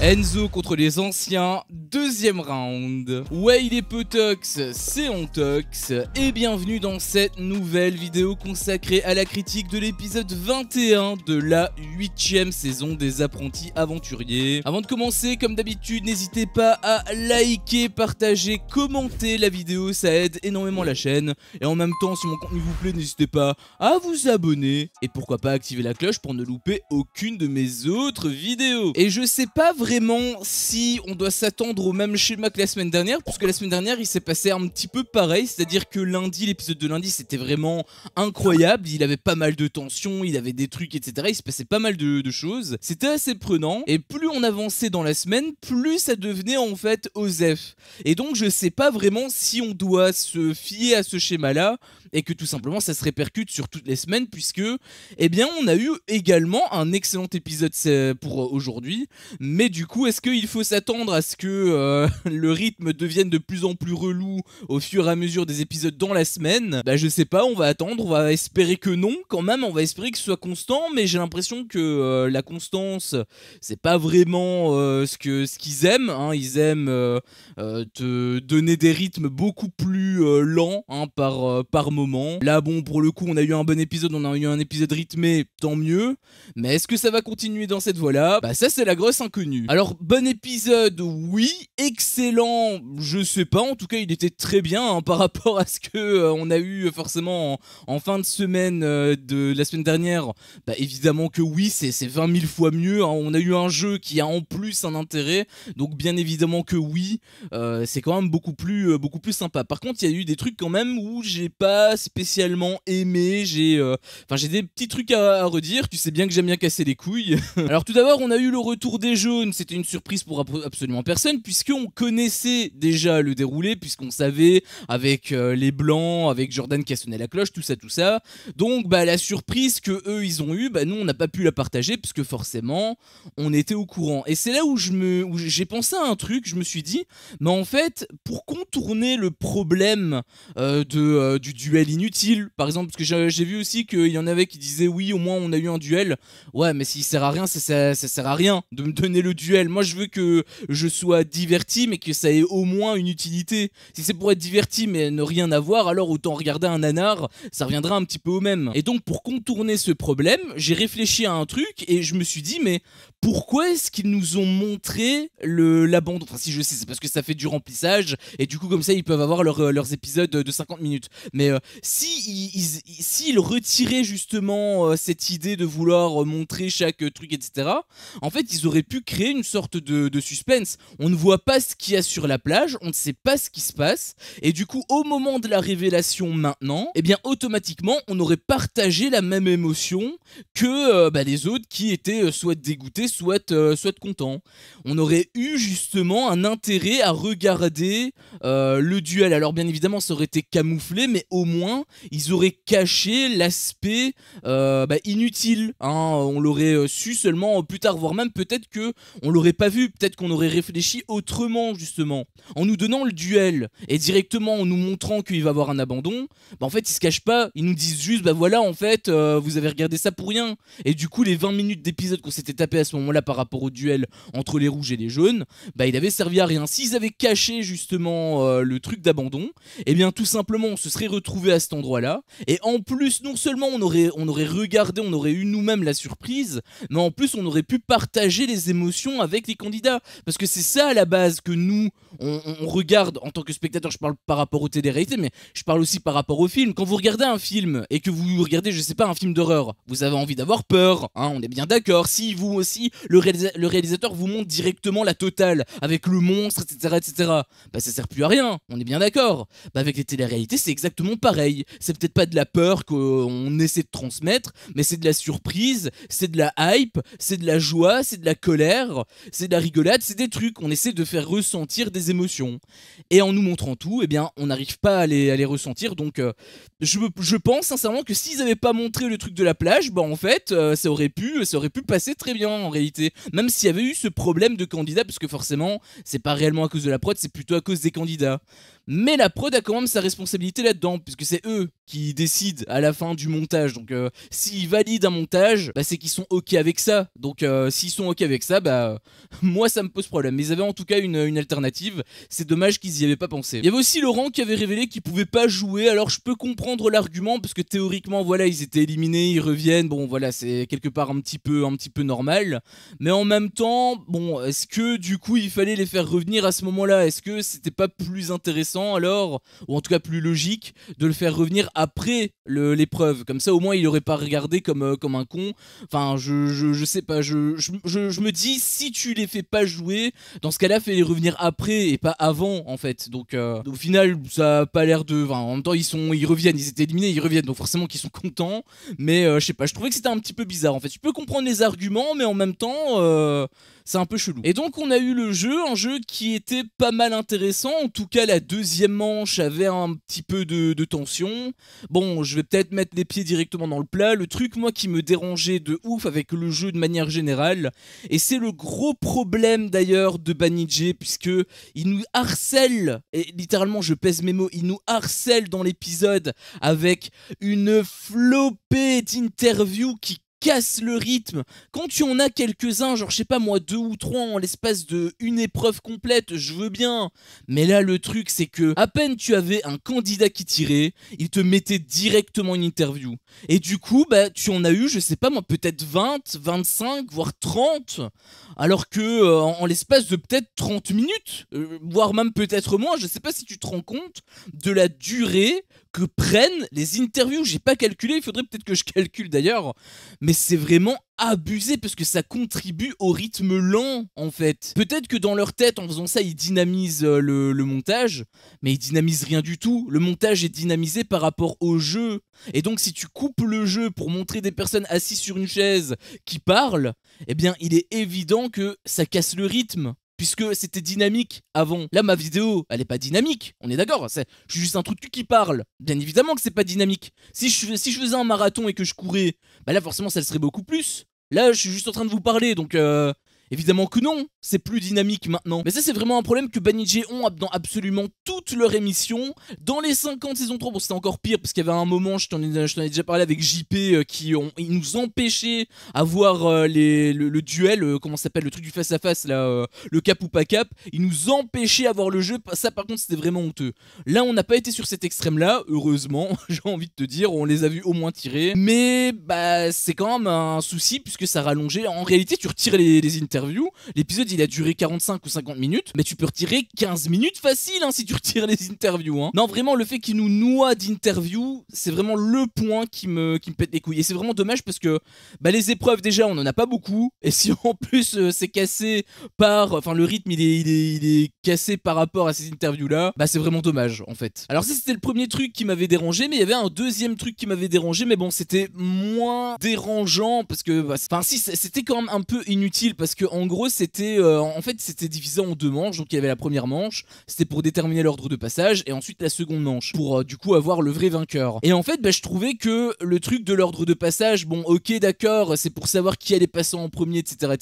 Enzo contre les anciens, deuxième round. Ouais, il est Potox, c'est Ontox, et bienvenue dans cette nouvelle vidéo consacrée à la critique de l'épisode 21 de la 8ème saison des Apprentis Aventuriers. Avant de commencer, comme d'habitude, n'hésitez pas à liker, partager, commenter la vidéo, ça aide énormément la chaîne. Et en même temps, si mon contenu vous plaît, n'hésitez pas à vous abonner. Et pourquoi pas activer la cloche pour ne louper aucune de mes autres vidéos. Et je sais pas vraiment si on doit s'attendre au même schéma que la semaine dernière, puisque la semaine dernière il s'est passé un petit peu pareil, c'est-à-dire que lundi, l'épisode de lundi c'était vraiment incroyable, il avait pas mal de tensions, il avait des trucs etc, il se passait pas mal de choses, c'était assez prenant, et plus on avançait dans la semaine, plus ça devenait en fait OSEF, et donc je sais pas vraiment si on doit se fier à ce schéma là, et que tout simplement ça se répercute sur toutes les semaines, puisque eh bien on a eu également un excellent épisode pour aujourd'hui, mais du coup est-ce qu'il faut s'attendre à ce que le rythme devienne de plus en plus relou au fur et à mesure des épisodes dans la semaine? Bah je sais pas, on va attendre, on va espérer que non quand même, on va espérer que ce soit constant, mais j'ai l'impression que la constance c'est pas vraiment ce qu'ils aiment, hein. Ils aiment te donner des rythmes beaucoup plus lents hein, par moment. Là bon, pour le coup on a eu un bon épisode, on a eu un épisode rythmé, tant mieux, mais est-ce que ça va continuer dans cette voie là? Bah ça c'est la grosse inconnue. Alors bon épisode, oui, excellent, je sais pas, en tout cas il était très bien hein, par rapport à ce que on a eu forcément en fin de semaine de la semaine dernière. Bah évidemment que oui, c'est 20 000 fois mieux, hein. On a eu un jeu qui a en plus un intérêt, donc bien évidemment que oui, c'est quand même beaucoup plus sympa. Par contre il y a eu des trucs quand même où j'ai pas spécialement aimé, j'ai des petits trucs à redire, tu sais bien que j'aime bien casser les couilles. Alors tout d'abord on a eu le retour des jaunes, c'était une surprise pour absolument personne, puisqu'on connaissait déjà le déroulé, puisqu'on savait avec les blancs, avec Jordan qui a sonné la cloche, tout ça. Donc bah la surprise que eux ils ont eu, bah nous on n'a pas pu la partager, puisque forcément on était au courant. Et c'est là où j'ai pensé à un truc, je me suis dit, mais en fait pour contourner le problème du duel inutile, par exemple, parce que j'ai vu aussi qu'il y en avait qui disaient oui au moins on a eu un duel, ouais mais s'il sert à rien, ça sert à rien de me donner le duel, moi je veux que je sois diverti mais que ça ait au moins une utilité. Si c'est pour être diverti mais ne rien avoir, alors autant regarder un nanar, ça reviendra un petit peu au même. Et donc pour contourner ce problème, j'ai réfléchi à un truc et je me suis dit mais pourquoi est-ce qu'ils nous ont montré l'abandon? Enfin si je sais, c'est parce que ça fait du remplissage et du coup comme ça ils peuvent avoir leurs épisodes de 50 minutes. Mais s'ils retiraient justement cette idée de vouloir montrer chaque truc etc, en fait ils auraient pu créer une sorte de suspense. On ne voit pas ce qu'il y a sur la plage, on ne sait pas ce qui se passe, et du coup au moment de la révélation maintenant, eh bien automatiquement on aurait partagé la même émotion que les autres qui étaient soit dégoûtés, soit contents. On aurait eu justement un intérêt à regarder le duel. Alors bien évidemment ça aurait été camouflé, mais au moins ils auraient caché l'aspect inutile, hein. On l'aurait su seulement plus tard, voire même peut-être que on l'aurait pas vu, peut-être qu'on aurait réfléchi autrement justement. En nous donnant le duel et directement en nous montrant qu'il va y avoir un abandon, bah en fait ils se cachent pas, ils nous disent juste bah voilà en fait vous avez regardé ça pour rien. Et du coup les 20 minutes d'épisode qu'on s'était tapé à ce moment là par rapport au duel entre les rouges et les jaunes, bah il avait servi à rien. S'ils avaient caché justement le truc d'abandon, et bien tout simplement on se serait retrouvé à cet endroit là, et en plus non seulement on aurait regardé, on aurait eu nous-mêmes la surprise, mais en plus on aurait pu partager les émotions avec les candidats, parce que c'est ça à la base que nous on regarde en tant que spectateur. Je parle par rapport aux télé-réalités, mais je parle aussi par rapport au film. Quand vous regardez un film et que vous regardez je sais pas un film d'horreur, vous avez envie d'avoir peur, hein, on est bien d'accord. Si vous aussi le réalisateur vous montre directement la totale avec le monstre etc, bah ça sert plus à rien, on est bien d'accord. Bah avec les télé-réalités c'est exactement pareil, c'est peut-être pas de la peur qu'on essaie de transmettre, mais c'est de la surprise, c'est de la hype, c'est de la joie, c'est de la colère, c'est de la rigolade, c'est des trucs, on essaie de faire ressentir des émotions. Et en nous montrant tout, eh bien, on n'arrive pas à les ressentir, donc je pense sincèrement que s'ils avaient pas montré le truc de la plage, bah en fait, ça aurait pu passer très bien en réalité, même s'il y avait eu ce problème de candidats, parce que forcément, c'est pas réellement à cause de la prod, c'est plutôt à cause des candidats. mais la prod a quand même sa responsabilité là-dedans, puisque c'est eux qui décident à la fin du montage. Donc s'ils valident un montage, bah, c'est qu'ils sont ok avec ça. Donc s'ils sont ok avec ça, bah moi ça me pose problème. Mais ils avaient en tout cas une alternative. C'est dommage qu'ils y avaient pas pensé. Il y avait aussi Laurent qui avait révélé qu'il pouvait pas jouer. Alors je peux comprendre l'argument, parce que théoriquement voilà, ils étaient éliminés, ils reviennent. Bon voilà, c'est quelque part un petit peu normal. Mais en même temps, bon, est-ce que du coup il fallait les faire revenir à ce moment-là? Est-ce que c'était pas plus intéressant alors, ou en tout cas plus logique, de le faire revenir après l'épreuve? Comme ça au moins il aurait pas regardé comme un con. Enfin je sais pas, je me dis, si tu les fais pas jouer, dans ce cas-là fais-les revenir après et pas avant en fait. Donc au final ça a pas l'air de... Enfin, en même temps ils reviennent, ils étaient éliminés, ils reviennent, donc forcément qu'ils sont contents. Mais je sais pas, je trouvais que c'était un petit peu bizarre en fait. Je peux comprendre les arguments, mais en même temps c'est un peu chelou. Et donc on a eu le jeu, un jeu qui était pas mal intéressant. En tout cas la deuxième manche avait un petit peu de tension. Bon, je vais peut-être mettre les pieds directement dans le plat. Le truc moi qui me dérangeait de ouf avec le jeu de manière générale, et c'est le gros problème d'ailleurs de Banijé, puisque il nous harcèle, et littéralement je pèse mes mots, il nous harcèle dans l'épisode avec une flopée d'interviews qui casse le rythme. Quand tu en as quelques-uns, genre je sais pas moi, 2 ou 3 en l'espace de une épreuve complète, je veux bien. Mais là le truc c'est que à peine tu avais un candidat qui tirait, il te mettait directement une interview. Et du coup bah tu en as eu, je sais pas moi, peut-être 20, 25, voire 30. Alors que en l'espace de peut-être 30 minutes, voire même peut-être moins, je sais pas si tu te rends compte de la durée que prennent les interviews. J'ai pas calculé, il faudrait peut-être que je calcule d'ailleurs, mais c'est vraiment abusé parce que ça contribue au rythme lent en fait. Peut-être que dans leur tête en faisant ça ils dynamisent le montage, mais ils dynamisent rien du tout. Le montage est dynamisé par rapport au jeu, et donc si tu coupes le jeu pour montrer des personnes assises sur une chaise qui parlent, eh bien il est évident que ça casse le rythme, puisque c'était dynamique avant. Là, ma vidéo, elle est pas dynamique, on est d'accord, je suis juste un truc qui parle. Bien évidemment que c'est pas dynamique. Si je faisais un marathon et que je courais, bah là, forcément, ça le serait beaucoup plus. Là, je suis juste en train de vous parler, donc évidemment que non, c'est plus dynamique maintenant. Mais ça c'est vraiment un problème que Banijé ont dans absolument toutes leurs émissions. Dans les 50 saisons 3, bon c'était encore pire parce qu'il y avait un moment, je t'en ai déjà parlé avec JP, ils nous empêchaient avoir le duel, comment ça s'appelle, le truc du face à face là, le cap ou pas cap. Ils nous empêchaient avoir le jeu, ça par contre c'était vraiment honteux. Là on n'a pas été sur cet extrême là, heureusement, j'ai envie de te dire, on les a vus au moins tirer. Mais bah c'est quand même un souci puisque ça rallongeait. En réalité tu retires les interviews. L'épisode il a duré 45 ou 50 minutes, mais tu peux retirer 15 minutes facile hein, si tu retires les interviews hein. Non vraiment le fait qu'il nous noie d'interviews, c'est vraiment le point qui me pète les couilles. Et c'est vraiment dommage parce que bah, les épreuves déjà on en a pas beaucoup, et si en plus c'est cassé par... Enfin le rythme il est cassé par rapport à ces interviews là, bah c'est vraiment dommage en fait. Alors ça c'était le premier truc qui m'avait dérangé, mais il y avait un deuxième truc qui m'avait dérangé, mais bon c'était moins dérangeant parce que... Enfin si c'était quand même un peu inutile parce que en gros c'était en fait c'était divisé en 2 manches. Donc il y avait la première manche, c'était pour déterminer l'ordre de passage, et ensuite la seconde manche pour du coup avoir le vrai vainqueur. Et en fait bah, je trouvais que le truc de l'ordre de passage, bon ok d'accord, c'est pour savoir qui allait passer en premier, etc.,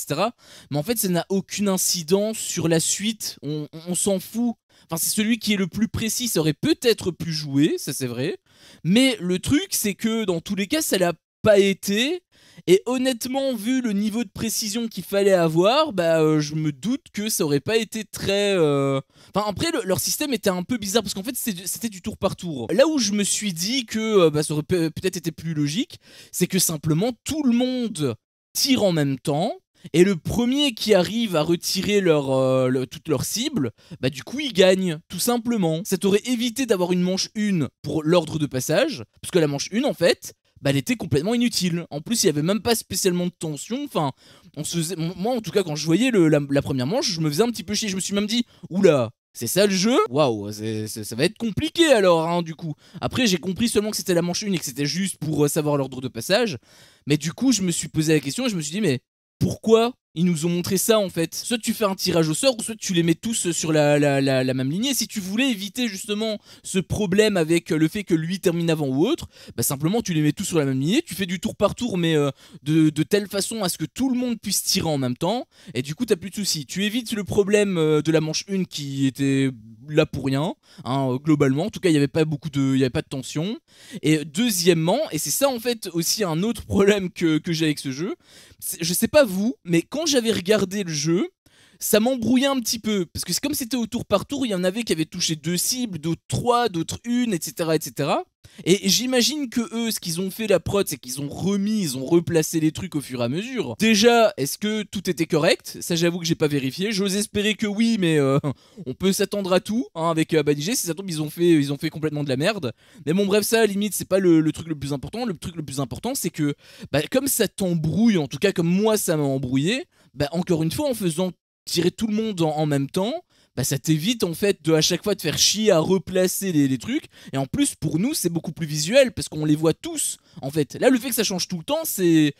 mais en fait ça n'a aucune incidence sur la suite. On s'en fout. Enfin c'est celui qui est le plus précis, ça aurait peut-être pu jouer, ça c'est vrai, mais le truc c'est que dans tous les cas ça l'a pas été. Et honnêtement, vu le niveau de précision qu'il fallait avoir, bah je me doute que ça aurait pas été très... Enfin après, leur système était un peu bizarre parce qu'en fait c'était du tour par tour. Là où je me suis dit que bah, ça aurait peut-être été plus logique, c'est que simplement tout le monde tire en même temps. Et le premier qui arrive à retirer toutes leurs cibles, bah du coup il gagne, tout simplement. Ça t'aurait évité d'avoir une manche 1 pour l'ordre de passage, parce que la manche 1 en fait, bah elle était complètement inutile. En plus il n'y avait même pas spécialement de tension, enfin, on se faisait... Moi en tout cas quand je voyais la première manche, je me faisais un petit peu chier, je me suis même dit, oula, c'est ça le jeu? Waouh, ça va être compliqué alors, hein, du coup. Après j'ai compris seulement que c'était la manche 1 et que c'était juste pour savoir l'ordre de passage, mais du coup je me suis posé la question et je me suis dit, mais pourquoi ils nous ont montré ça en fait? Soit tu fais un tirage au sort, ou soit tu les mets tous sur la même lignée. Si tu voulais éviter justement ce problème avec le fait que lui termine avant ou autre, bah simplement tu les mets tous sur la même lignée, tu fais du tour par tour, mais de telle façon à ce que tout le monde puisse tirer en même temps, et du coup t'as plus de soucis. Tu évites le problème de la manche 1 qui était là pour rien, hein, globalement. En tout cas, il n'y avait pas de tension. Et deuxièmement, et c'est ça en fait aussi un autre problème que j'ai avec ce jeu, je sais pas vous, mais quand j'avais regardé le jeu, ça m'embrouillait un petit peu, parce que c'est comme c'était au tour par tour, il y en avait qui avaient touché 2 cibles, d'autres 3, d'autres 1, etc. etc. Et j'imagine que eux, ce qu'ils ont fait la prod, c'est qu'ils ont ils ont replacé les trucs au fur et à mesure. Déjà, est-ce que tout était correct? Ça, j'avoue que j'ai pas vérifié. J'ose espérer que oui, mais on peut s'attendre à tout, hein, avec Banijé. Si ça tombe, ils ont fait complètement de la merde. Mais bon, bref, ça, à la limite, c'est pas le truc le plus important. Le truc le plus important, c'est que, bah, comme ça t'embrouille, en tout cas, comme moi, ça m'a embrouillé, bah, encore une fois, en faisant tirer tout le monde en même temps, bah ça t'évite en fait de à chaque fois de faire chier à replacer les trucs. Et en plus pour nous c'est beaucoup plus visuel parce qu'on les voit tous en fait. Là le fait que ça change tout le temps c'est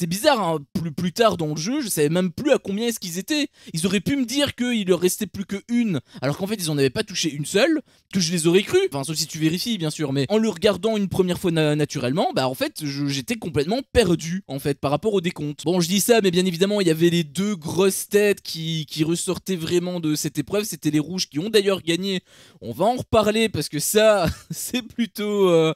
bizarre, hein. Plus tard dans le jeu je savais même plus à combien est-ce qu'ils étaient. Ils auraient pu me dire qu'il leur restait plus que une alors qu'en fait ils en avaient pas touché une seule, que je les aurais cru. Enfin sauf si tu vérifies bien sûr, mais en le regardant une première fois naturellement, bah en fait j'étais complètement perdu en fait par rapport au décompte. Bon je dis ça mais bien évidemment il y avait les deux grosses têtes qui ressortaient vraiment de cette épreuve. C'était les rouges qui ont d'ailleurs gagné. On va en reparler parce que ça, c'est plutôt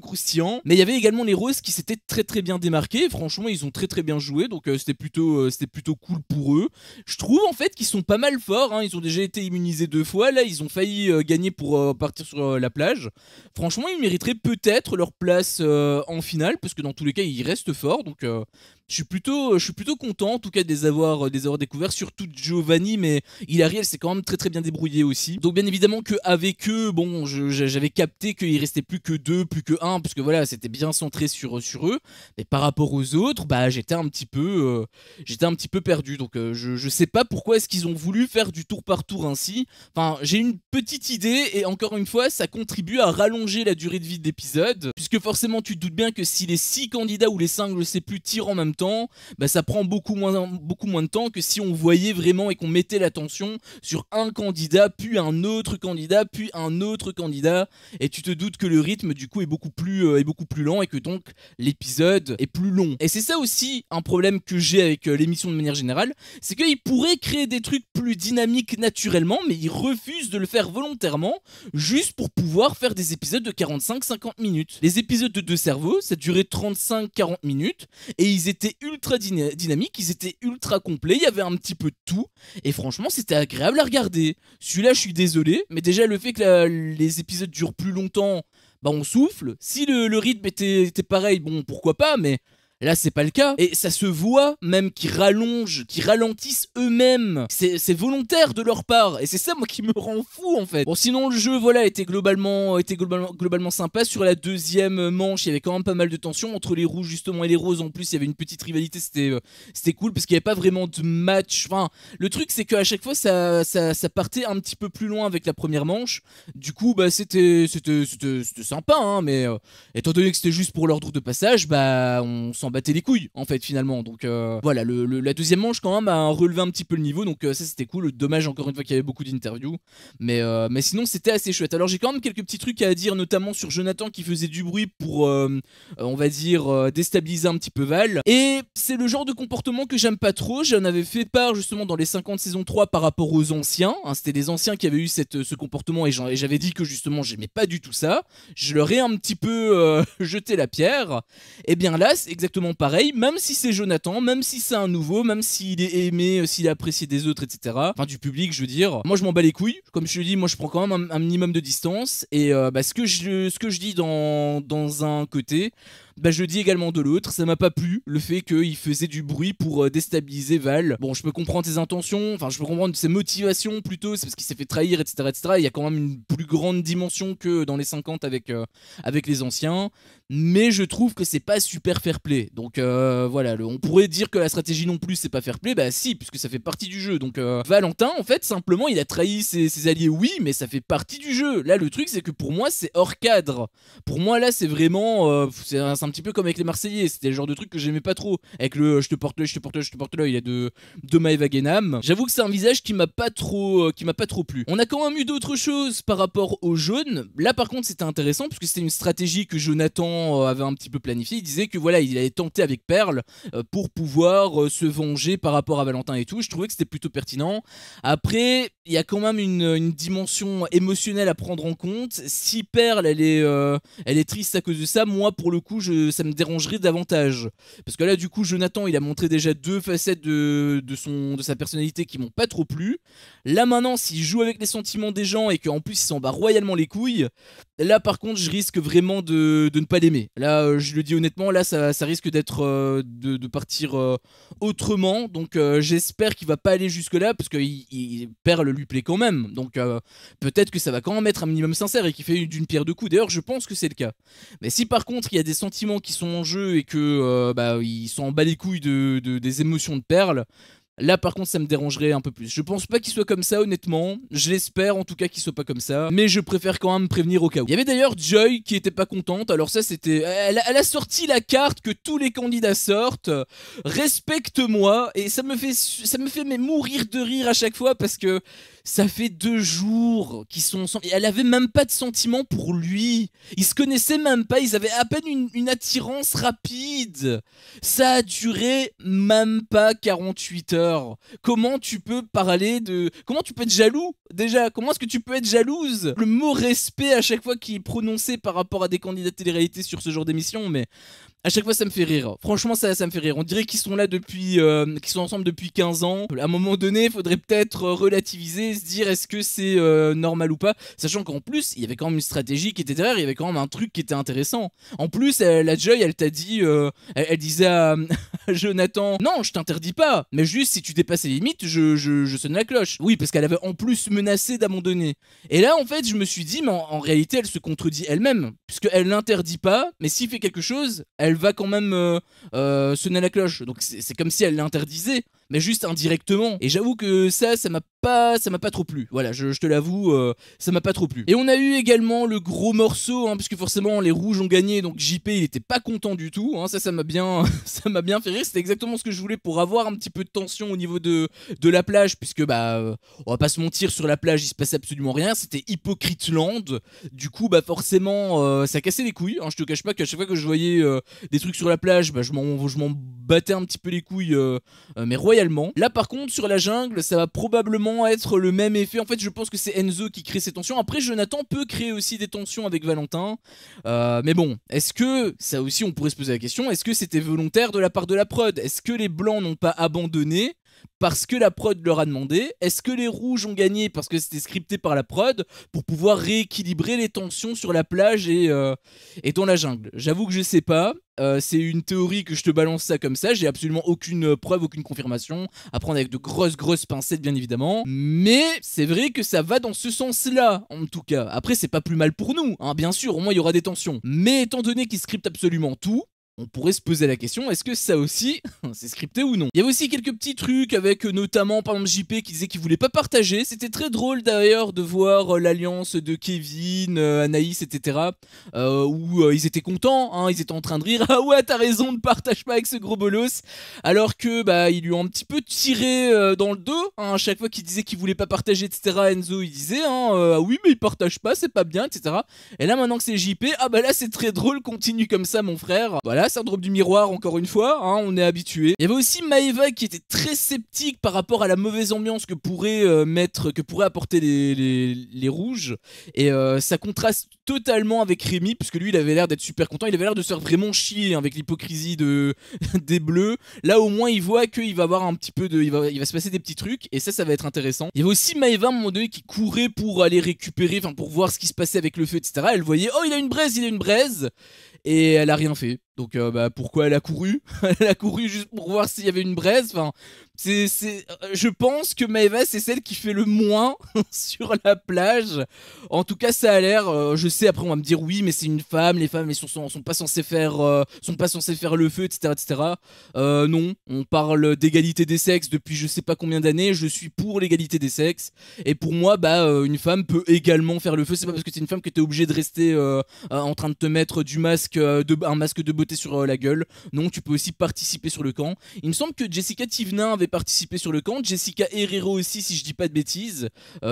croustillant. Mais il y avait également les roses qui s'étaient très bien démarqués. Franchement, ils ont très bien joué. Donc c'était plutôt cool pour eux. Je trouve en fait qu'ils sont pas mal forts. Hein. Ils ont déjà été immunisés 2 fois. Là, ils ont failli gagner pour partir sur la plage. Franchement, ils mériteraient peut-être leur place en finale parce que dans tous les cas, ils restent forts. Donc je suis plutôt content en tout cas de les avoir découverts, surtout Giovanni, mais Hilariel s'est quand même très bien débrouillé aussi. Donc bien évidemment qu'avec eux, bon, j'avais capté qu'il restait plus que 2, plus que 1, puisque voilà, c'était bien centré sur eux. Mais par rapport aux autres, bah j'étais un petit peu perdu. Donc je sais pas pourquoi est-ce qu'ils ont voulu faire du tour par tour ainsi. Enfin, j'ai une petite idée et encore une fois, ça contribue à rallonger la durée de vie de l'épisode, puisque forcément tu te doutes bien que si les 6 candidats ou les 5, je sais plus, tirent en même temps, bah ça prend beaucoup moins de temps que si on voyait vraiment et qu'on mettait l'attention sur un candidat, puis un autre candidat, puis un autre candidat, et tu te doutes que le rythme du coup est beaucoup plus lent et que donc l'épisode est plus long. Et c'est ça aussi un problème que j'ai avec l'émission de manière générale, c'est qu'ils pourraient créer des trucs plus dynamiques naturellement, mais ils refusent de le faire volontairement, juste pour pouvoir faire des épisodes de 45-50 minutes. Les épisodes de Deux Cerveaux, ça durait 35-40 minutes, et ils étaient ultra dynamiques, ils étaient ultra complets, il y avait un petit peu de tout, et franchement c'était agréable à regarder. Celui-là je suis désolé, mais déjà le fait que les épisodes durent plus longtemps, bah on souffle. Si le rythme était pareil, bon pourquoi pas, mais là c'est pas le cas, et ça se voit même qu'ils ralentissent eux-mêmes. C'est volontaire de leur part, et c'est ça moi qui me rend fou en fait. Bon sinon le jeu voilà était globalement sympa. Sur la deuxième manche il y avait quand même pas mal de tension entre les rouges justement et les roses. En plus il y avait une petite rivalité, c'était cool parce qu'il n'y avait pas vraiment de match. Enfin le truc c'est qu'à chaque fois ça partait un petit peu plus loin avec la première manche. Du coup bah c'était sympa hein, mais étant donné que c'était juste pour l'ordre de passage, bah on s'en battait les couilles en fait finalement. Donc voilà, la deuxième manche quand même a relevé un petit peu le niveau, donc ça c'était cool. Dommage encore une fois qu'il y avait beaucoup d'interviews, mais sinon c'était assez chouette. Alors j'ai quand même quelques petits trucs à dire, notamment sur Jonathan qui faisait du bruit pour on va dire déstabiliser un petit peu Val, et c'est le genre de comportement que j'aime pas trop. J'en avais fait part justement dans les 50 saison 3 par rapport aux anciens, hein, c'était les anciens qui avaient eu ce comportement, et j'avais dit que justement j'aimais pas du tout ça. Je leur ai un petit peu jeté la pierre. Et bien là c'est exactement pareil, même si c'est Jonathan, même si c'est un nouveau, même s'il est aimé, s'il est apprécié des autres, etc. Enfin du public je veux dire. Moi je m'en bats les couilles, comme je te dis, moi je prends quand même un minimum de distance, et bah, ce que je dis dans un côté, bah je le dis également de l'autre. Ça m'a pas plu le fait qu'il faisait du bruit pour déstabiliser Val. Bon je peux comprendre ses intentions, enfin je peux comprendre ses motivations plutôt, c'est parce qu'il s'est fait trahir, etc. Il y a quand même une plus grande dimension que dans les 50 avec les anciens, mais je trouve que c'est pas super fair play. Donc voilà, on pourrait dire que la stratégie non plus c'est pas fair play, bah si, puisque ça fait partie du jeu. Donc Valentin en fait simplement il a trahi ses alliés, oui, mais ça fait partie du jeu. Là le truc c'est que pour moi c'est hors cadre. Pour moi là c'est vraiment c'est un petit peu comme avec les Marseillais, c'était le genre de truc que j'aimais pas trop, avec le je te porte l'œil de Maëva Guénam. J'avoue que c'est un visage qui m'a pas trop plu. On a quand même eu d'autres choses par rapport au jaune. Là par contre c'était intéressant parce que c'était une stratégie que Jonathan Jonathan avait un petit peu planifié. Il disait que voilà, il allait tenter avec Pearl pour pouvoir se venger par rapport à Valentin et tout. Je trouvais que c'était plutôt pertinent. Après, il y a quand même une dimension émotionnelle à prendre en compte. Si Pearl, elle est triste à cause de ça, moi, pour le coup, ça me dérangerait davantage. Parce que là, du coup, Jonathan, il a montré déjà deux facettes de sa personnalité qui m'ont pas trop plu. Là, maintenant, s'il joue avec les sentiments des gens et qu'en plus, il s'en bat royalement les couilles, là, par contre, je risque vraiment de ne pas l'aimer. Là, je le dis honnêtement, là, ça risque d'être de partir autrement. Donc, j'espère qu'il va pas aller jusque-là, parce que Pearl lui plaît quand même. Donc, peut-être que ça va quand même être un minimum sincère et qu'il fait d'une pierre deux coups. D'ailleurs, je pense que c'est le cas. Mais si par contre, il y a des sentiments qui sont en jeu et que ils sont en bas les couilles des émotions de Pearl, là par contre ça me dérangerait un peu plus. Je pense pas qu'il soit comme ça honnêtement, je l'espère en tout cas qu'il soit pas comme ça, mais je préfère quand même prévenir au cas où. Il y avait d'ailleurs Joy qui était pas contente, alors ça c'était... Elle a sorti la carte que tous les candidats sortent, respecte-moi, et ça me fait mais mourir de rire à chaque fois parce que ça fait 2 jours qu'ils sont ensemble et elle avait même pas de sentiments pour lui. Ils se connaissaient même pas, ils avaient à peine une attirance rapide. Ça a duré même pas 48 heures. Comment tu peux parler de... Comment tu peux être jaloux déjà? Comment est-ce que tu peux être jalouse? Le mot respect à chaque fois qu'il est prononcé par rapport à des candidats de télé-réalité sur ce genre d'émission, mais... à chaque fois ça me fait rire, franchement ça me fait rire. On dirait qu'ils sont là depuis, qu'ils sont ensemble depuis 15 ans. À un moment donné, il faudrait peut-être relativiser, se dire est-ce que c'est normal ou pas. Sachant qu'en plus, il y avait quand même une stratégie qui était derrière, il y avait quand même un truc qui était intéressant. En plus, la Joy, elle t'a dit, elle disait à Jonathan, non je t'interdis pas, mais juste si tu dépasses les limites, je sonne la cloche. Oui, parce qu'elle avait en plus menacé d'abandonner. Et là en fait, je me suis dit, mais en réalité, elle se contredit elle-même, puisqu'elle l'interdit pas, mais s'il fait quelque chose, elle va quand même sonner la cloche. Donc c'est comme si elle l'interdisait, mais juste indirectement. Et j'avoue que ça m'a pas trop plu. Voilà, je te l'avoue, ça m'a pas trop plu. Et on a eu également le gros morceau, hein, puisque forcément les rouges ont gagné, donc JP il était pas content du tout. Hein, ça m'a bien, ça m'a bien fait rire. C'était exactement ce que je voulais pour avoir un petit peu de tension au niveau de la plage, puisque on va pas se mentir, sur la plage il se passait absolument rien. C'était Hypocrite Land. Du coup, forcément, ça cassait les couilles. Hein, je te cache pas qu'à chaque fois que je voyais des trucs sur la plage, je m'en battais un petit peu les couilles, mais royalement. Là par contre sur la jungle, ça va probablement être le même effet. En fait je pense que c'est Enzo qui crée ces tensions. Après Jonathan peut créer aussi des tensions avec Valentin, mais bon, est-ce que, ça aussi on pourrait se poser la question, est-ce que c'était volontaire de la part de la prod? Est-ce que les blancs n'ont pas abandonné parce que la prod leur a demandé? Est-ce que les rouges ont gagné parce que c'était scripté par la prod pour pouvoir rééquilibrer les tensions sur la plage et dans la jungle? J'avoue que je sais pas. C'est une théorie que je te balance ça comme ça, j'ai absolument aucune preuve, aucune confirmation, à prendre avec de grosses pincettes bien évidemment, mais c'est vrai que ça va dans ce sens là en tout cas. Après c'est pas plus mal pour nous, hein, bien sûr, au moins il y aura des tensions, mais étant donné qu'ils scriptent absolument tout, on pourrait se poser la question, est-ce que ça aussi, c'est scripté ou non? Il y avait aussi quelques petits trucs avec notamment par exemple JP qui disait qu'il voulait pas partager. C'était très drôle d'ailleurs de voir l'alliance de Kevin, Anaïs, etc. Où ils étaient contents, hein, ils étaient en train de rire. Ah ouais, t'as raison, ne partage pas avec ce gros bolos. Alors que ils lui ont un petit peu tiré dans le dos, hein, à chaque fois qu'il disait qu'il voulait pas partager, etc. Enzo il disait, ah oui mais il partage pas, c'est pas bien, etc. Et là maintenant que c'est JP, ah là c'est très drôle, continue comme ça mon frère. Voilà, syndrome du miroir encore une fois, hein, on est habitué. Il y avait aussi Maeva qui était très sceptique par rapport à la mauvaise ambiance que pourraient apporter les rouges, et ça contraste totalement avec Rémi, puisque lui il avait l'air d'être super content, il avait l'air de se faire vraiment chier avec l'hypocrisie des bleus. Là au moins il voit qu'il va avoir un petit peu de... il va se passer des petits trucs, et ça va être intéressant. Il y avait aussi Maeva à un moment donné qui courait pour aller récupérer, enfin pour voir ce qui se passait avec le feu, etc. Elle voyait, oh il a une braise, et elle a rien fait. Donc pourquoi elle a couru? Elle a couru juste pour voir s'il y avait une braise. Enfin, je pense que Maeva c'est celle qui fait le moins sur la plage. En tout cas ça a l'air, je sais, après on va me dire oui mais c'est une femme, les femmes elles sont pas censées faire le feu, etc. Non, on parle d'égalité des sexes depuis je sais pas combien d'années, je suis pour l'égalité des sexes, et pour moi une femme peut également faire le feu. C'est pas parce que t'es une femme que t'es obligé de rester en train de te mettre un masque de voter sur la gueule. Non, tu peux aussi participer sur le camp. Il me semble que Jessica Thivenin avait participé sur le camp, Jessica Herrero aussi, si je dis pas de bêtises,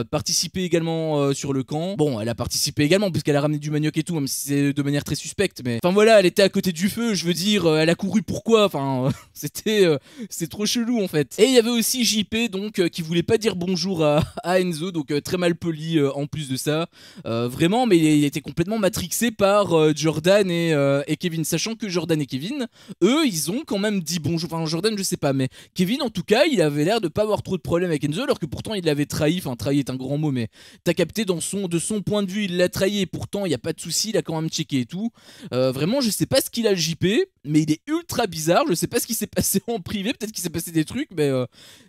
participé également sur le camp. Bon, elle a participé également puisqu'elle a ramené du manioc et tout, même si c'est de manière très suspecte, mais enfin voilà, elle était à côté du feu, je veux dire, elle a couru pourquoi, enfin c'est trop chelou en fait. Et il y avait aussi JP donc qui voulait pas dire bonjour à Enzo, donc très mal poli en plus de ça, vraiment, mais il était complètement matrixé par Jordan et Kevin, sachant que Jordan et Kevin, eux, ils ont quand même dit bonjour, enfin Jordan je sais pas, mais Kevin en tout cas, il avait l'air de pas avoir trop de problèmes avec Enzo, alors que pourtant il l'avait trahi, enfin trahi est un grand mot, mais t'as capté de son point de vue, il l'a trahi et pourtant il y a pas de souci, il a quand même checké et tout. Vraiment, je sais pas ce qu'il a le JP, mais il est ultra bizarre, je sais pas ce qui s'est passé en privé, peut-être qu'il s'est passé des trucs, mais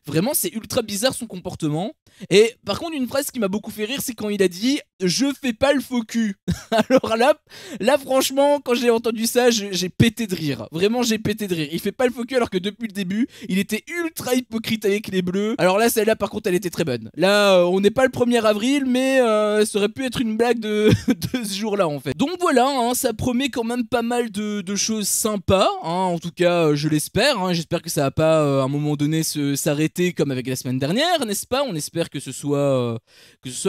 vraiment c'est ultra bizarre son comportement. Et par contre, une phrase qui m'a beaucoup fait rire, c'est quand il a dit « Je fais pas le faux cul ». Alors là franchement, quand j'ai entendu ça, j'ai pété de rire. Vraiment, j'ai pété de rire. Il fait pas le faux cul alors que depuis le début, il était ultra hypocrite avec les bleus. Alors là, celle-là, par contre, elle était très bonne. Là, on n'est pas le 1er avril, mais ça aurait pu être une blague de ce jour-là, en fait. Donc voilà, hein, ça promet quand même pas mal de choses sympas. Hein, en tout cas, je l'espère. Hein, j'espère que ça va pas, à un moment donné, s'arrêter comme avec la semaine dernière, n'est-ce pas? On espère que ce soit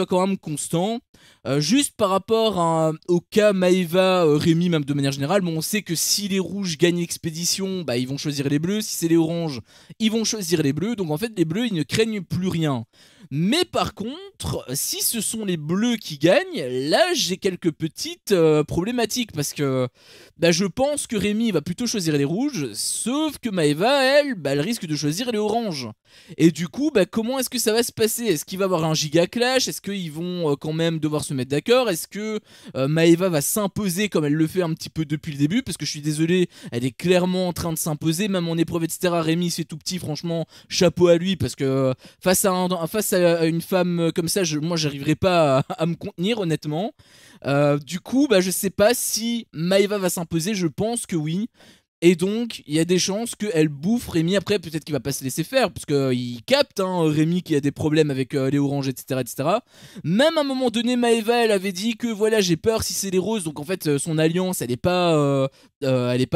quand même constant. Juste par rapport au cas Maeva, Rémi, même de manière générale, bon, on sait que si les rouges gagnent l'expédition, bah, ils vont choisir les bleus. Si c'est les oranges, ils vont choisir les bleus. Donc en fait, les bleus, ils ne craignent plus rien. Mais par contre, si ce sont les bleus qui gagnent, là j'ai quelques petites problématiques parce que bah, je pense que Rémi va plutôt choisir les rouges, sauf que Maeva, elle, bah, elle risque de choisir les oranges. Et du coup, bah, comment est-ce que ça va se passer? Est-ce qu'il va y avoir un giga clash? Est-ce qu'ils vont quand même devoir se mettre d'accord? Est-ce que Maeva va s'imposer comme elle le fait un petit peu depuis le début? Parce que je suis désolé, elle est clairement en train de s'imposer, même en épreuve, etc. Rémi, c'est tout petit, franchement, chapeau à lui, parce que face à une femme comme ça, moi j'arriverai pas à me contenir honnêtement. Du coup, bah, je sais pas si Maeva va s'imposer, je pense que oui. Et donc, il y a des chances qu'elle bouffe Rémi. Après, peut-être qu'il va pas se laisser faire, parce qu'il capte, hein, Rémi, qui a des problèmes avec les oranges, etc., etc. Même à un moment donné, Maeva, elle avait dit que voilà, j'ai peur si c'est les roses. Donc en fait, son alliance, elle est pas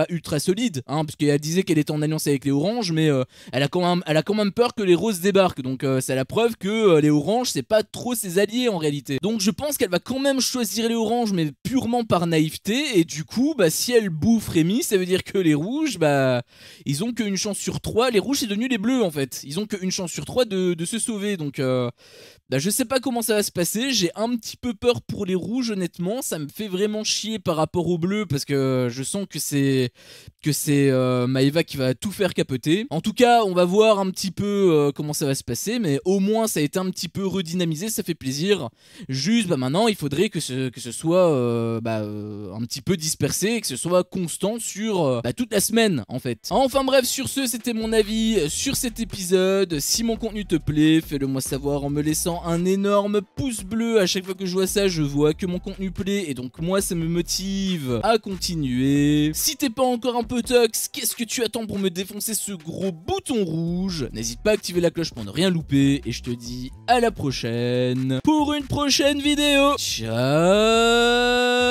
ultra solide, hein, parce qu'elle disait qu'elle était en alliance avec les oranges, mais elle a quand même peur que les roses débarquent. Donc c'est la preuve que les oranges, c'est pas trop ses alliés en réalité. Donc je pense qu'elle va quand même choisir les oranges, mais purement par naïveté. Et du coup, bah, si elle bouffe Rémi, ça veut dire que les rouges, bah, ils ont qu'une chance sur 3. Les rouges, c'est devenu les bleus en fait. Ils ont qu'une chance sur 3 de se sauver. Donc bah, je sais pas comment ça va se passer. J'ai un petit peu peur pour les rouges, honnêtement. Ça me fait vraiment chier par rapport aux bleus, parce que je sens que c'est Maeva qui va tout faire capoter. En tout cas, on va voir un petit peu comment ça va se passer, mais au moins ça a été un petit peu redynamisé, ça fait plaisir. Juste, bah, maintenant, il faudrait que ce soit un petit peu dispersé et que ce soit constant sur toute la semaine, en fait. Enfin bref, sur ce, c'était mon avis sur cet épisode. Si mon contenu te plaît, fais-le moi savoir en me laissant un énorme pouce bleu. À chaque fois que je vois ça, je vois que mon contenu plaît, et donc moi, ça me motive à continuer. Si t'es pas encore un peu tox, qu'est-ce que tu attends pour me défoncer ce gros bouton rouge? N'hésite pas à activer la cloche pour ne rien louper, et je te dis à la prochaine pour une prochaine vidéo. Ciao.